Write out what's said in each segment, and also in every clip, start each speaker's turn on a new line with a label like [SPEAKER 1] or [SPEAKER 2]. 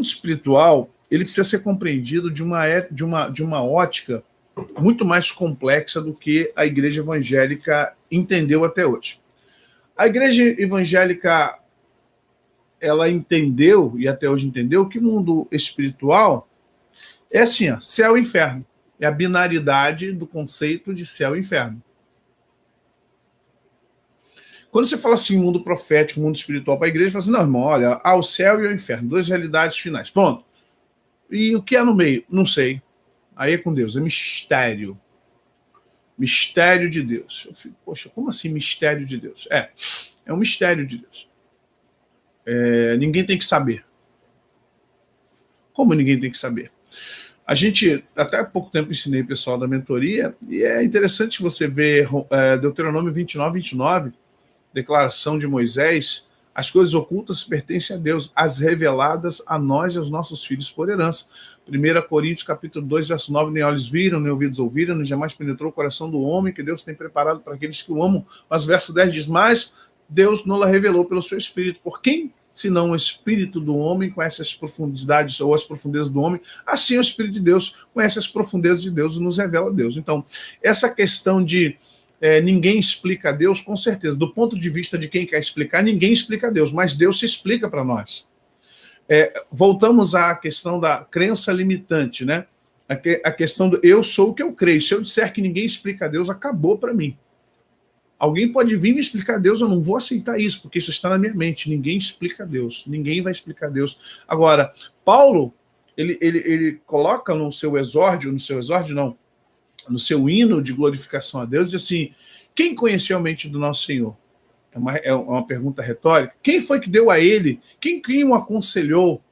[SPEAKER 1] mundo espiritual, ele precisa ser compreendido de uma ótica muito mais complexa do que a igreja evangélica entendeu até hoje. A igreja evangélica, ela entendeu, e até hoje entendeu, que o mundo espiritual é assim, ó, céu e inferno. É a binaridade do conceito de céu e inferno. Quando você fala assim, mundo profético, mundo espiritual para a igreja, você fala assim, não, irmão, olha, há o céu e o inferno, duas realidades finais. Pronto. E o que é no meio? Não sei. Aí é com Deus, é mistério. Mistério de Deus. Eu fico, poxa, como assim mistério de Deus? É um mistério de Deus. Ninguém tem que saber. Como ninguém tem que saber? A gente, até há pouco tempo, ensinei o pessoal da mentoria, e é interessante você ver Deuteronômio 29, declaração de Moisés: as coisas ocultas pertencem a Deus, as reveladas a nós e aos nossos filhos por herança. 1 Coríntios capítulo 2, verso 9, nem olhos viram, nem ouvidos ouviram, nem jamais penetrou o coração do homem que Deus tem preparado para aqueles que o amam. Mas verso 10 diz, mas Deus não la revelou pelo seu Espírito. Por quem? Senão o Espírito do homem conhece as profundidades ou as profundezas do homem, assim o Espírito de Deus conhece as profundezas de Deus e nos revela a Deus. Então, essa questão de ninguém explica a Deus, com certeza, do ponto de vista de quem quer explicar, ninguém explica a Deus, mas Deus se explica para nós. Voltamos à questão da crença limitante, né? A questão do eu sou o que eu creio. Se eu disser que ninguém explica a Deus, acabou para mim. Alguém pode vir me explicar a Deus, eu não vou aceitar isso, porque isso está na minha mente. Ninguém explica a Deus, ninguém vai explicar a Deus. Agora, Paulo, ele coloca no seu hino de glorificação a Deus, diz assim, quem conheceu a mente do nosso Senhor? É uma pergunta retórica. Quem foi que deu a ele? Quem o aconselhou?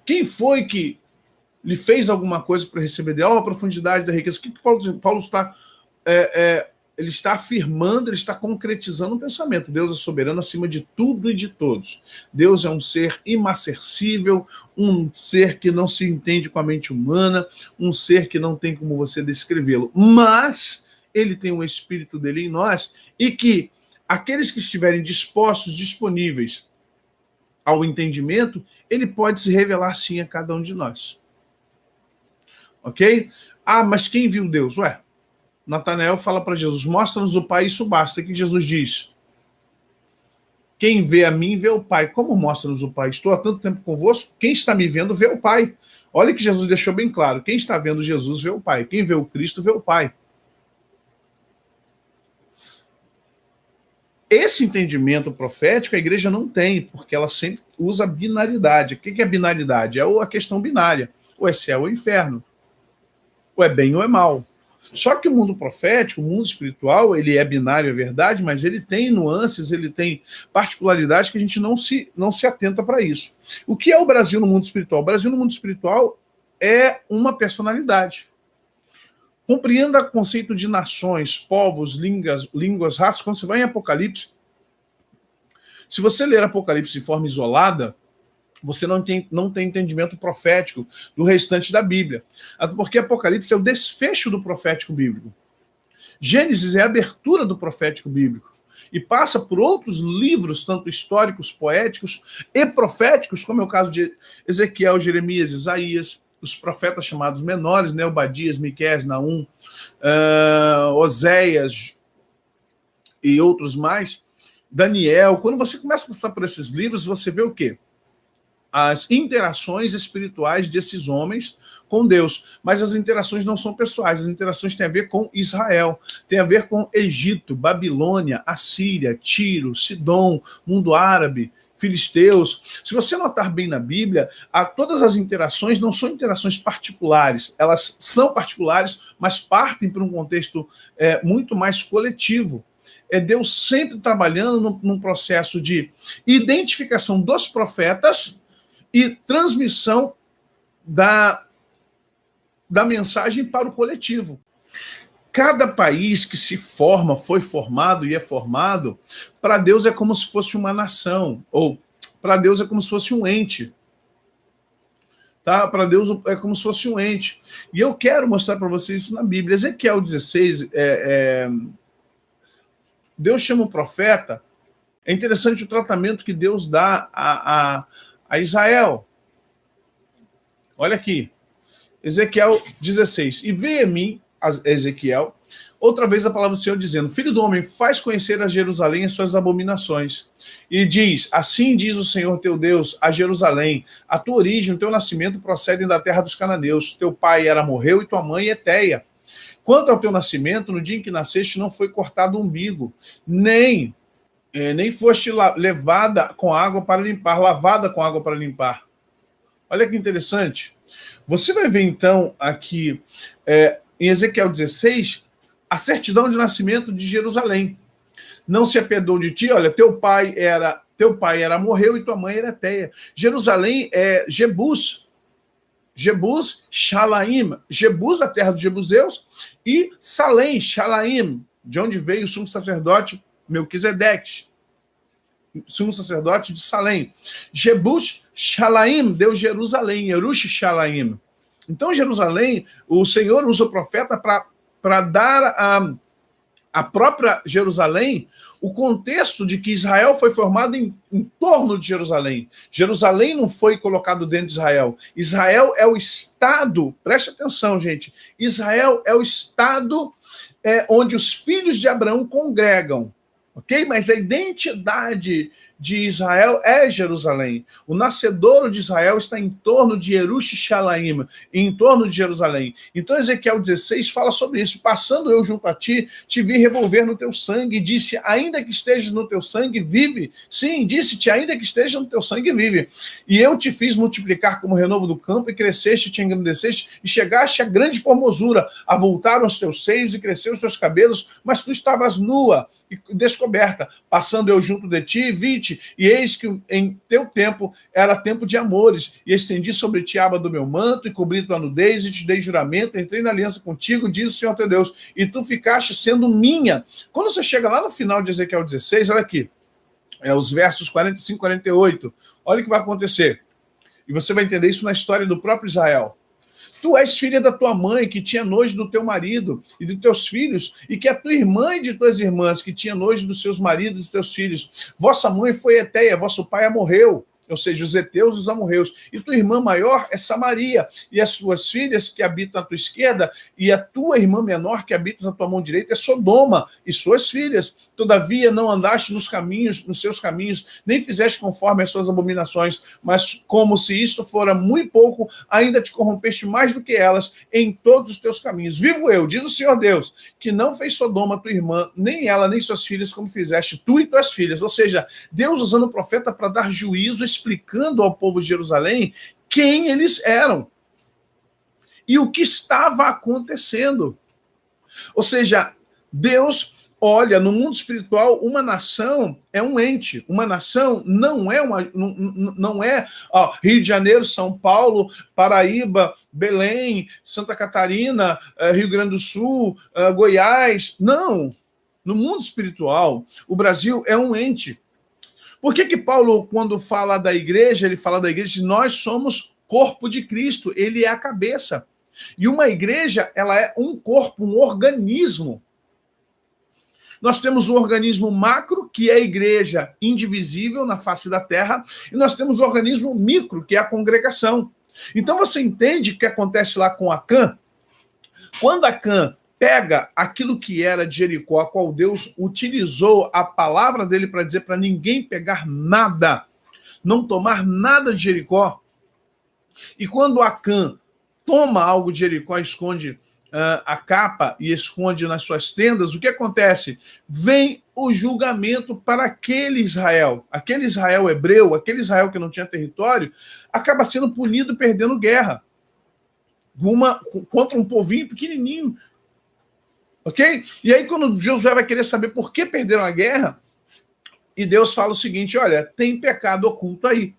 [SPEAKER 1] Quem foi que lhe fez alguma coisa para receber dele? A profundidade da riqueza. O que Paulo está... ele está afirmando, ele está concretizando um pensamento. Deus é soberano acima de tudo e de todos. Deus é um ser inacessível, um ser que não se entende com a mente humana, um ser que não tem como você descrevê-lo. Mas ele tem um espírito dele em nós e que aqueles que estiverem disponíveis ao entendimento, ele pode se revelar sim a cada um de nós. Ok? Mas quem viu Deus? Natanael fala para Jesus, mostra-nos o Pai, isso basta. O que Jesus diz? Quem vê a mim, vê o Pai. Como mostra-nos o Pai? Estou há tanto tempo convosco, quem está me vendo, vê o Pai. Olha que Jesus deixou bem claro, quem está vendo Jesus, vê o Pai. Quem vê o Cristo, vê o Pai. Esse entendimento profético a igreja não tem, porque ela sempre usa binaridade. O que é binaridade? É a questão binária. Ou é céu ou inferno. Ou é bem ou é mal. Só que o mundo profético, o mundo espiritual, ele é binário, é verdade, mas ele tem nuances, ele tem particularidades que a gente não se atenta para isso. O que é o Brasil no mundo espiritual? O Brasil no mundo espiritual é uma personalidade. Compreenda o conceito de nações, povos, línguas, raças. Quando você vai em Apocalipse, se você ler Apocalipse de forma isolada, você não tem entendimento profético do restante da Bíblia. Porque Apocalipse é o desfecho do profético bíblico. Gênesis é a abertura do profético bíblico. E passa por outros livros, tanto históricos, poéticos e proféticos, como é o caso de Ezequiel, Jeremias, Isaías, os profetas chamados menores, né? Obadias, Miqueias, Naum, Oséias e outros mais, Daniel. Quando você começa a passar por esses livros, você vê o quê? As interações espirituais desses homens com Deus. Mas as interações não são pessoais, as interações têm a ver com Israel, têm a ver com Egito, Babilônia, Assíria, Tiro, Sidom, mundo árabe, filisteus. Se você notar bem na Bíblia, todas as interações não são interações particulares, elas são particulares, mas partem para um contexto muito mais coletivo. É Deus sempre trabalhando num processo de identificação dos profetas e transmissão da mensagem para o coletivo. Cada país que se forma, foi formado e é formado, para Deus é como se fosse uma nação, ou para Deus é como se fosse um ente. Tá? Para Deus é como se fosse um ente. E eu quero mostrar para vocês isso na Bíblia. Ezequiel 16, Deus chama o profeta É interessante o tratamento que Deus dá a Israel. Olha aqui, Ezequiel 16. E veio a mim, Ezequiel, outra vez a palavra do Senhor dizendo: Filho do homem, faz conhecer a Jerusalém as suas abominações. E diz: Assim diz o Senhor teu Deus a Jerusalém: a tua origem, o teu nascimento procedem da terra dos cananeus. Teu pai era amorreu e tua mãe Eteia. Quanto ao teu nascimento, no dia em que nasceste, não foi cortado o umbigo, nem foste levada com água para limpar, lavada com água para limpar. Olha que interessante. Você vai ver, então, aqui, em Ezequiel 16, a certidão de nascimento de Jerusalém. Não se apiedou de ti, olha, teu pai era morreu e tua mãe era Eteia. Jerusalém é Jebus, Shalaim, Jebus, a terra dos jebuseus, e Salém, Shalaim, de onde veio o sumo sacerdote Melquisedeque, sumo sacerdote de Salém. Jebus, Shalaim, deu Jerusalém, Yerush Shalaim. Então, Jerusalém, o Senhor usa o profeta para dar a própria Jerusalém o contexto de que Israel foi formado em torno de Jerusalém. Jerusalém não foi colocado dentro de Israel. Israel é o estado, preste atenção, gente, Israel é o estado onde os filhos de Abraão congregam, ok? Mas a identidade de Israel é Jerusalém. O nascedouro de Israel está em torno de Yerush Shalaim, em torno de Jerusalém. Então Ezequiel 16 fala sobre isso. Passando eu junto a ti, te vi revolver no teu sangue, e disse, ainda que estejas no teu sangue, vive. Sim, disse-te, ainda que estejas no teu sangue, vive. E eu te fiz multiplicar como renovo do campo, e cresceste, te engrandeceste, e chegaste a grande formosura. Avultaram os teus seios e cresceram os teus cabelos, mas tu estavas nua e descoberta. Passando eu junto de ti, vi-te, e eis que em teu tempo era tempo de amores, e estendi sobre ti a aba do meu manto, e cobri tua nudez, e te dei juramento, entrei na aliança contigo, diz o Senhor teu Deus, e tu ficaste sendo minha. Quando você chega lá no final de Ezequiel 16, olha aqui, os versos 45 e 48, olha o que vai acontecer, e você vai entender isso na história do próprio Israel. Tu és filha da tua mãe, que tinha nojo do teu marido e dos teus filhos, e que a tua irmã e de tuas irmãs, que tinha nojo dos seus maridos e dos teus filhos. Vossa mãe foi Eteia, vosso pai morreu, ou seja, os heteus e os amorreus. E tua irmã maior é Samaria, e as suas filhas que habitam à tua esquerda, e a tua irmã menor que habita à tua mão direita é Sodoma, e suas filhas. Todavia não andaste nos seus caminhos, nem fizeste conforme as suas abominações, mas como se isto fora muito pouco, ainda te corrompeste mais do que elas em todos os teus caminhos. Vivo eu, diz o Senhor Deus, que não fez Sodoma tua irmã, nem ela, nem suas filhas, como fizeste tu e tuas filhas. Ou seja, Deus usando o profeta para dar juízo, explicando ao povo de Jerusalém quem eles eram e o que estava acontecendo. Ou seja, Deus olha no mundo espiritual, uma nação é um ente, uma nação não é Rio de Janeiro, São Paulo, Paraíba, Belém, Santa Catarina, Rio Grande do Sul, Goiás. Não. No mundo espiritual, o Brasil é um ente. Por que Paulo, quando fala da igreja, ele fala da igreja, nós somos corpo de Cristo, ele é a cabeça. E uma igreja, ela é um corpo, um organismo. Nós temos o organismo macro, que é a igreja indivisível na face da terra, e nós temos o organismo micro, que é a congregação. Então você entende o que acontece lá com Acã? Quando Acã pega aquilo que era de Jericó, a qual Deus utilizou a palavra dele para dizer para ninguém pegar nada, não tomar nada de Jericó. E quando Acã toma algo de Jericó, esconde a capa e esconde nas suas tendas, o que acontece? Vem o julgamento para aquele Israel hebreu, aquele Israel que não tinha território, acaba sendo punido perdendo guerra contra um povinho pequenininho. Ok? E aí, quando Josué vai querer saber por que perderam a guerra, e Deus fala o seguinte: olha, tem pecado oculto aí.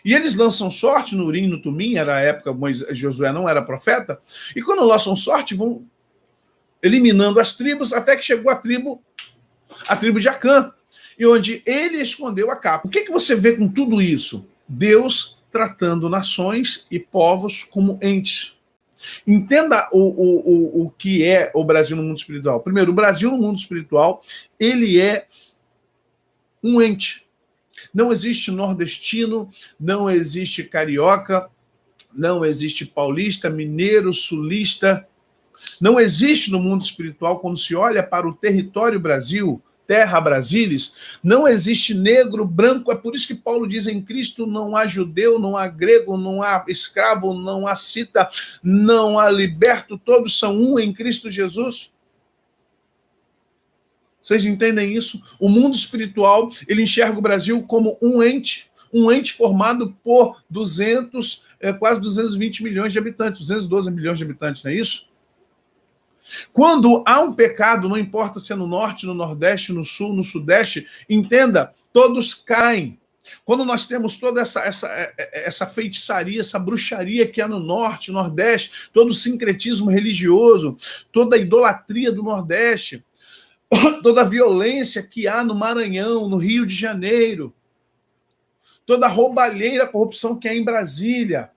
[SPEAKER 1] E eles lançam sorte no Urim, no Tumim, era a época, Josué não era profeta, e quando lançam sorte, vão eliminando as tribos, até que chegou a tribo de Acã, e onde ele escondeu a capa. O que você vê com tudo isso? Deus tratando nações e povos como entes. Entenda o que é o Brasil no mundo espiritual. Primeiro, o Brasil no mundo espiritual, ele é um ente. Não existe nordestino, não existe carioca, não existe paulista, mineiro, sulista. Não existe no mundo espiritual, quando se olha para o território Brasil, terra Brasilis, não existe negro, branco. É por isso que Paulo diz: em Cristo não há judeu, não há grego, não há escravo, não há cita, não há liberto, todos são um em Cristo Jesus. Vocês entendem isso? O mundo espiritual, ele enxerga o Brasil como um ente formado por quase 220 milhões de habitantes, 212 milhões de habitantes, não é isso? Quando há um pecado, não importa se é no norte, no nordeste, no sul, no sudeste, entenda, todos caem. Quando nós temos toda essa feitiçaria, essa bruxaria que há no norte, no nordeste, todo o sincretismo religioso, toda a idolatria do nordeste, toda a violência que há no Maranhão, no Rio de Janeiro, toda a roubalheira, a corrupção que há em Brasília,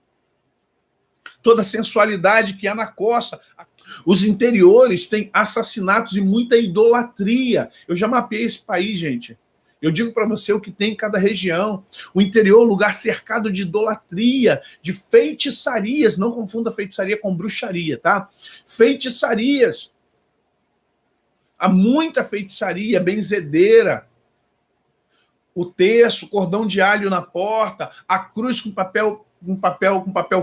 [SPEAKER 1] toda a sensualidade que há na costa. Os interiores têm assassinatos e muita idolatria. Eu já mapeei esse país, gente. Eu digo para você o que tem em cada região. O interior é um lugar cercado de idolatria, de feitiçarias. Não confunda feitiçaria com bruxaria, tá? Feitiçarias. Há muita feitiçaria, benzedeira. O terço, cordão de alho na porta, a cruz com papel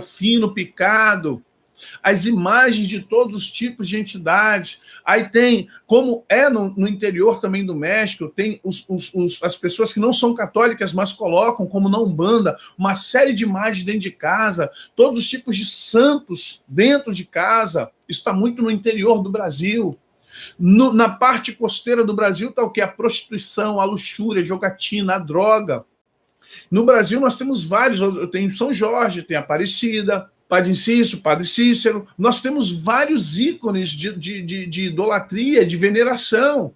[SPEAKER 1] fino, picado, as imagens de todos os tipos de entidades. Aí tem, como é no interior também do México, tem as pessoas que não são católicas, mas colocam, como na Umbanda, uma série de imagens dentro de casa, todos os tipos de santos dentro de casa. Isso está muito no interior do Brasil. Na parte costeira do Brasil está o quê? A prostituição, a luxúria, a jogatina, a droga. No Brasil nós temos vários, tem São Jorge, tem Aparecida, Padre Cícero, Padre Cícero. Nós temos vários ícones de idolatria, de veneração.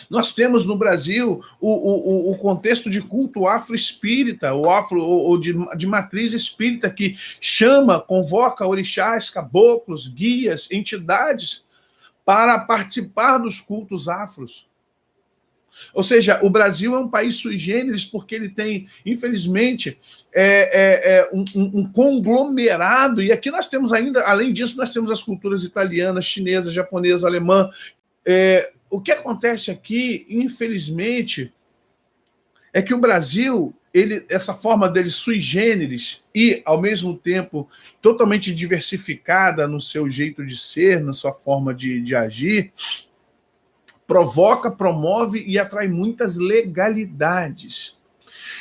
[SPEAKER 1] Nós temos no Brasil o contexto de culto afro-espírita, ou de matriz espírita, que chama, convoca orixás, caboclos, guias, entidades para participar dos cultos afros. Ou seja, o Brasil é um país sui generis porque ele tem, infelizmente, um conglomerado, e aqui nós temos ainda, além disso, nós temos as culturas italiana, chinesa, japonesa, alemã. O que acontece aqui, infelizmente, é que o Brasil, essa forma dele sui generis e, ao mesmo tempo, totalmente diversificada no seu jeito de ser, na sua forma de agir, provoca, promove e atrai muitas legalidades.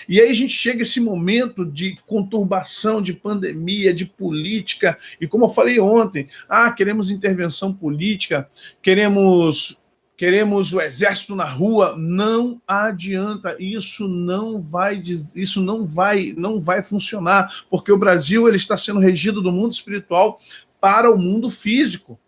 [SPEAKER 1] E aí a gente chega a esse momento de conturbação, de pandemia, de política, e como eu falei ontem, queremos intervenção política, queremos o exército na rua. Não adianta, isso não vai funcionar, porque o Brasil ele está sendo regido do mundo espiritual para o mundo físico.